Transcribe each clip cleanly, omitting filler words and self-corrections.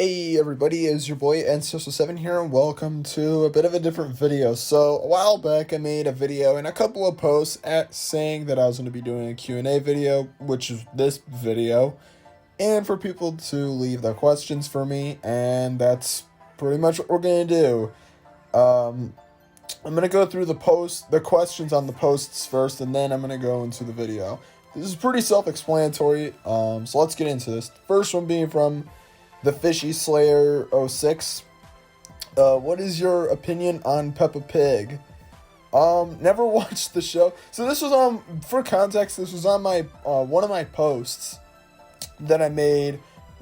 Hey everybody, it's your boy N7 here, and welcome to a bit of a different video. So, a while back I made a video and a couple of posts saying that I was going to be doing a Q&A video, which is this video, and for people to leave their questions for me, and that's pretty much what we're going to do. I'm going to go through the questions on the posts first, and then I'm going to go into the video. This is pretty self-explanatory, so let's get into this. The first one being from The Fishy Slayer 06. What is your opinion on Peppa Pig? Never watched the show. So this was on, for context, this was on my, one of my posts that I made,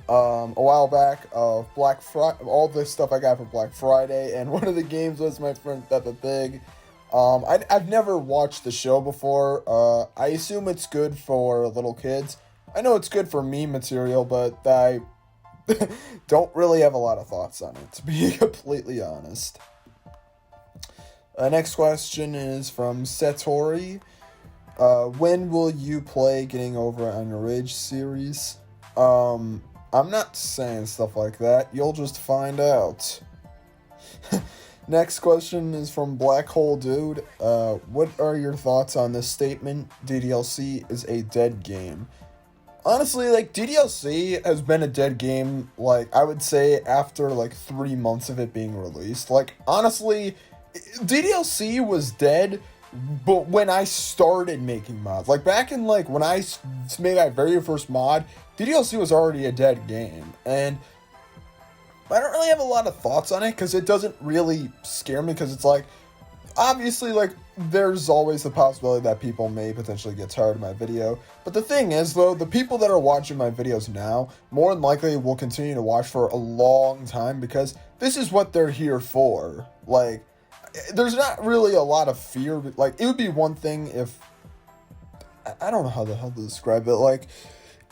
a while back of Black Friday, all the stuff I got for Black Friday, and one of the games was my friend Peppa Pig. I've never watched the show before. I assume it's good for little kids. I know it's good for meme material, but I don't really have a lot of thoughts on it, to be completely honest. Next question is from Satori. When will you play Getting Over on Your Age series? I'm not saying stuff like that. You'll just find out. Next question is from Black Hole Dude. What are your thoughts on this statement? DDLC is a dead game. Honestly, like, DDLC has been a dead game, like, I would say after, like, 3 months of it being released. Like, honestly, DDLC was dead, but when I started making mods. Like, back in, like, when I made my very first mod, DDLC was already a dead game. And I don't really have a lot of thoughts on it, because it doesn't really scare me, because it's like, obviously, like, there's always the possibility that people may potentially get tired of my video. But the thing is, though, the people that are watching my videos now, more than likely will continue to watch for a long time, because this is what they're here for. Like, there's not really a lot of fear. Like, it would be one thing if, I don't know how the hell to describe it, like,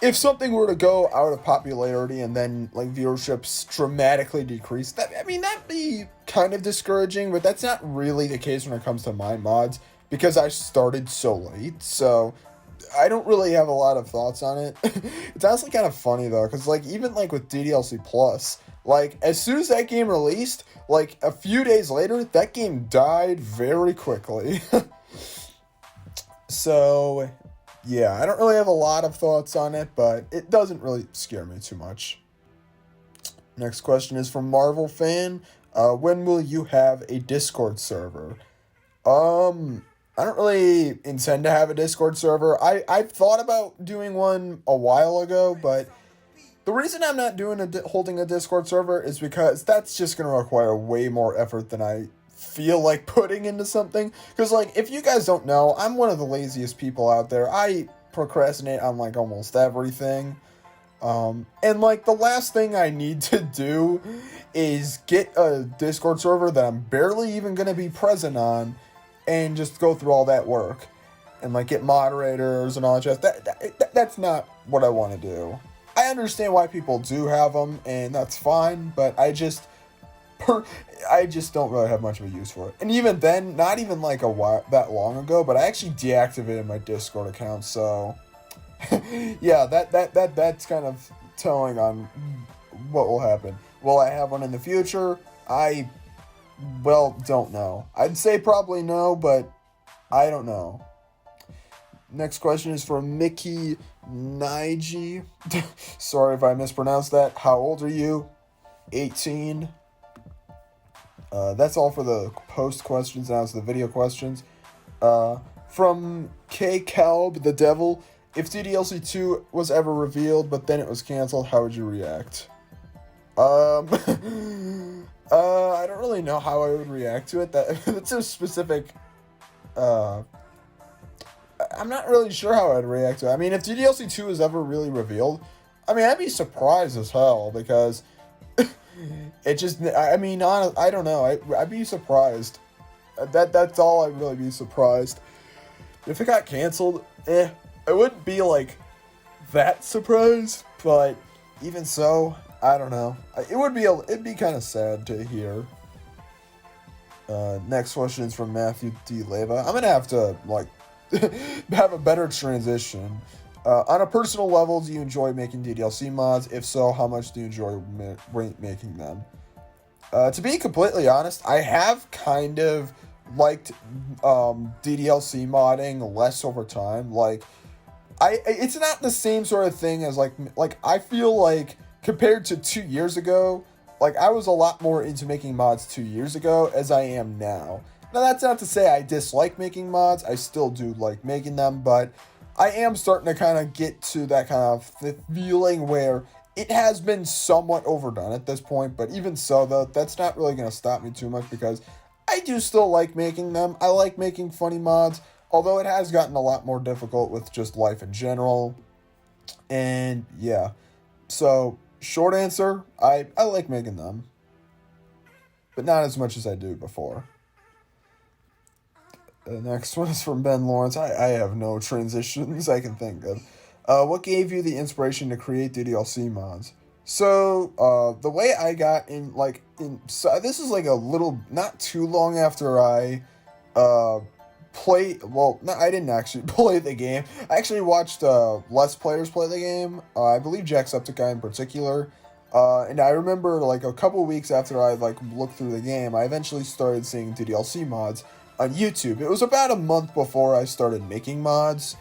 if something were to go out of popularity and then, like, viewerships dramatically decrease, that'd be kind of discouraging, but that's not really the case when it comes to my mods, because I started so late, so I don't really have a lot of thoughts on it. It's honestly kind of funny, though, because, like, even, like, with DDLC Plus, like, as soon as that game released, like, a few days later, that game died very quickly. So yeah, I don't really have a lot of thoughts on it, but it doesn't really scare me too much. Next question is from Marvel Fan. When will you have a Discord server? I don't really intend to have a Discord server. I've thought about doing one a while ago, but the reason I'm not holding a Discord server is because that's just going to require way more effort than I feel like putting into something. Because, like, if you guys don't know, I'm one of the laziest people out there. I procrastinate on, like, almost everything. And, like, the last thing I need to do is get a Discord server that I'm barely even going to be present on and just go through all that work and, like, get moderators and all that. That's not what I want to do. I understand why people do have them, and that's fine, but I just don't really have much of a use for it. And even then, not even like that long ago, but I actually deactivated my Discord account, so yeah, that's kind of telling on what will happen. Will I have one in the future? Don't know. I'd say probably no, but I don't know. Next question is from Mickey Naiji. Sorry if I mispronounced that. How old are you? 18. That's all for the post questions. Now it's the video questions. From K. Calb, the Devil. If DDLC 2 was ever revealed, but then it was canceled, how would you react? I don't really know how I would react to it. That's a specific, I'm not really sure how I'd react to it. I mean, if DDLC 2 is ever really revealed, I mean, I'd be surprised as hell, because it just, I mean, I don't know. I'd be surprised. That's all. I'd really be surprised. If it got canceled, I wouldn't be, like, that surprised. But even so, I don't know. It'd be kind of sad to hear. Next question is from Matthew D. Leva. I'm gonna have to, like, have a better transition. On a personal level, do you enjoy making DDLC mods? If so, how much do you enjoy making them? To be completely honest, I have kind of liked DDLC modding less over time. Like, it's not the same sort of thing as like I feel like compared to 2 years ago, like I was a lot more into making mods 2 years ago as I am now. Now that's not to say I dislike making mods. I still do like making them, but I am starting to kind of get to that kind of feeling where it has been somewhat overdone at this point, but even so, though, that's not really going to stop me too much because I do still like making them. I like making funny mods, although it has gotten a lot more difficult with just life in general. And yeah, so short answer, I like making them, but not as much as I do before. The next one is from Ben Lawrence. I have no transitions I can think of. What gave you the inspiration to create DDLC mods? So, the way I got so this is like a little, not too long after I, I didn't actually play the game. I actually watched, less players play the game. I believe Jacksepticeye in particular. And I remember, like, a couple weeks after I, like, looked through the game, I eventually started seeing DDLC mods on YouTube. It was about a month before I started making mods.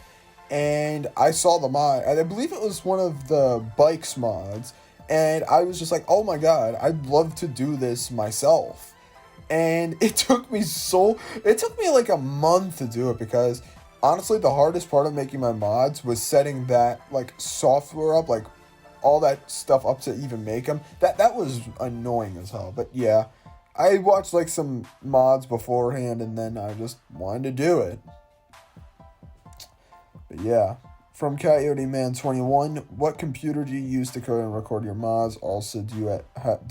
And I saw the mod, and I believe it was one of the bikes mods, and I was just like, oh my god, I'd love to do this myself. And it took me like a month to do it, because honestly, the hardest part of making my mods was setting that, like, software up, like, all that stuff up to even make them. That was annoying as hell, but yeah, I watched, like, some mods beforehand, and then I just wanted to do it. But yeah, from Coyote Man 21, what computer do you use to code and record your mods? Also, do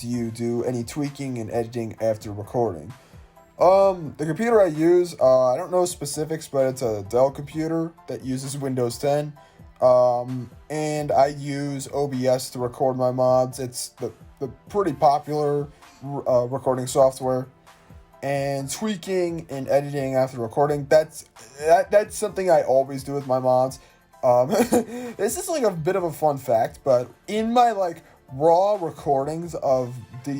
you do any tweaking and editing after recording? The computer I use, I don't know specifics, but it's a Dell computer that uses Windows 10. And I use OBS to record my mods. It's the pretty popular recording software. And tweaking and editing after recording, that's something I always do with my mods. This is like a bit of a fun fact, but in my like raw recordings of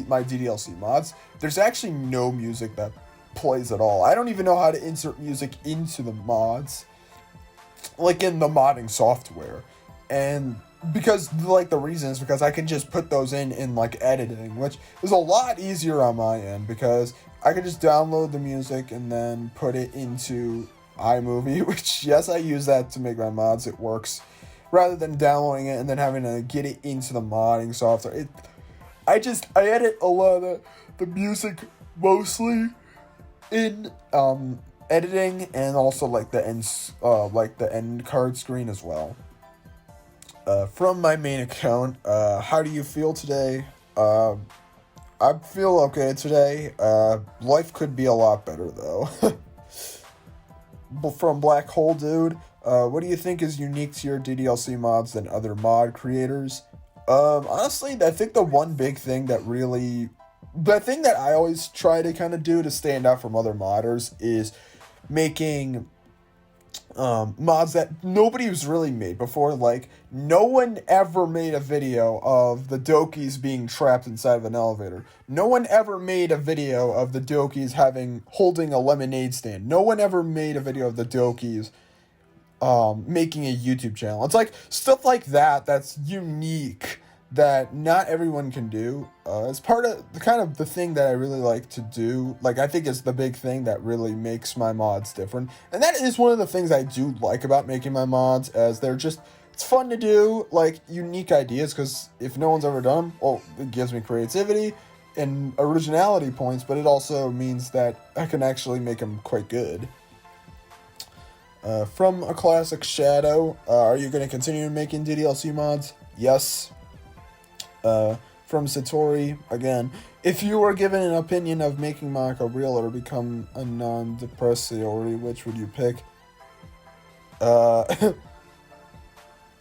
my DDLC mods, there's actually no music that plays at all. I don't even know how to insert music into the mods, like in the modding software. And because, like, the reason is because I can just put those in like editing, which is a lot easier on my end, because I can just download the music and then put it into iMovie, which, yes, I use that to make my mods. It works, rather than downloading it and then having to get it into the modding software. I edit a lot of the music mostly in editing, and also like the end card screen as well. From my main account, how do you feel today? I feel okay today. Life could be a lot better, though. From Black Hole Dude, what do you think is unique to your DDLC mods than other mod creators? Honestly, I think the thing that I always try to kind of do to stand out from other modders is making mods that nobody's really made before. Like, no one ever made a video of the Dokis being trapped inside of an elevator. No one ever made a video of the Dokis holding a lemonade stand. No one ever made a video of the Dokis making a YouTube channel. It's like stuff like that's unique, that not everyone can do. It's part of the thing that I really like to do. Like, I think it's the big thing that really makes my mods different. And that is one of the things I do like about making my mods, as it's fun to do, like, unique ideas, because if no one's ever done them, well, it gives me creativity and originality points, but it also means that I can actually make them quite good. From a classic Shadow, are you going to continue making DDLC mods? Yes. From Satori, again, if you were given an opinion of making Monaco real or become a non-depressiori, which would you pick?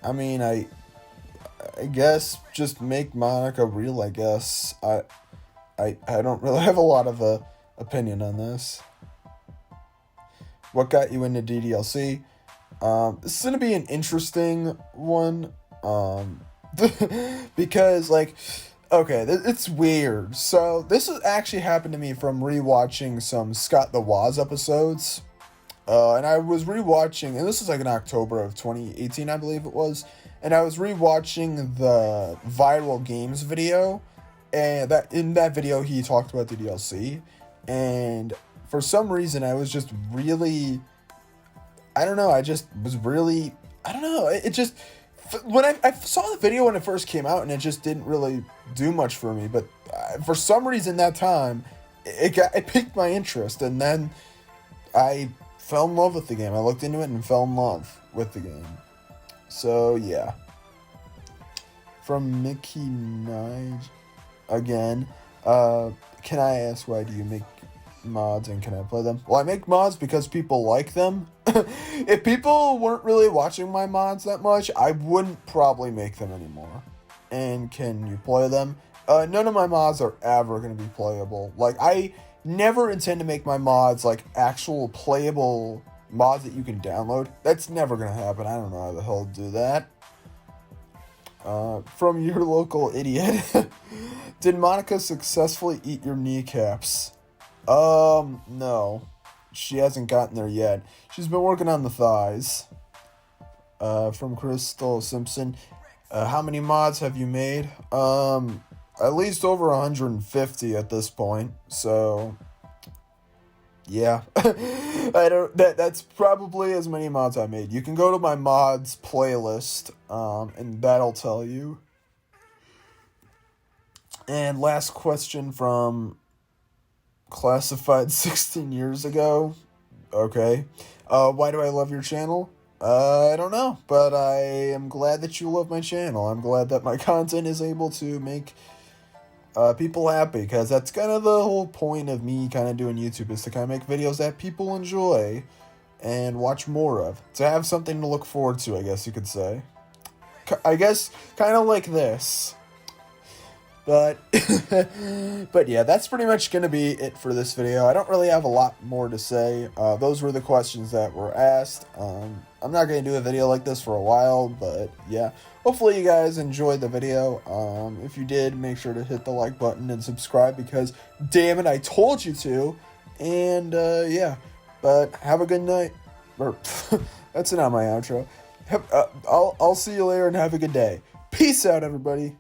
I mean, I guess just make Monaco real, I guess. I don't really have a lot of opinion on this. What got you into DDLC? This is gonna be an interesting one, because, like, okay, it's weird. So this has actually happened to me from rewatching some Scott the Woz episodes. And I was rewatching, and this is like in October of 2018, I believe it was. And I was rewatching the viral games video, and that in that video he talked about the DLC. And for some reason, I was just really, I don't know. I just was really, I don't know. It just, when I saw the video when it first came out, and it just didn't really do much for me. But for some reason that time, it piqued my interest, and then I fell in love with the game. I looked into it and fell in love with the game. So yeah. From Mickey Nige again. Can I ask, why do you make mods and can I play them? Well, I make mods because people like them. If people weren't really watching my mods that much, I wouldn't probably make them anymore. And can you play them? None of my mods are ever going to be playable. Like, I never intend to make my mods like actual playable mods that you can download. That's never going to happen. I don't know how the hell to do that. From your local idiot. Did Monica successfully eat your kneecaps? No. She hasn't gotten there yet. She's been working on the thighs. From Crystal Simpson. How many mods have you made? At least over 150 at this point. So, yeah. That's probably as many mods I made. You can go to my mods playlist, and that'll tell you. And last question from Classified 16 years ago. Okay. Why do I love your channel? I don't know, but I am glad that you love my channel. I'm glad that my content is able to make people happy, because that's kind of the whole point of me kind of doing YouTube, is to kind of make videos that people enjoy and watch more of. To have something to look forward to, I guess you could say. I guess kind of like this. But, but yeah, that's pretty much going to be it for this video. I don't really have a lot more to say. Those were the questions that were asked. I'm not going to do a video like this for a while, but yeah. Hopefully you guys enjoyed the video. If you did, make sure to hit the like button and subscribe, because damn it, I told you to. And yeah, but have a good night. That's not my outro. I'll see you later and have a good day. Peace out, everybody.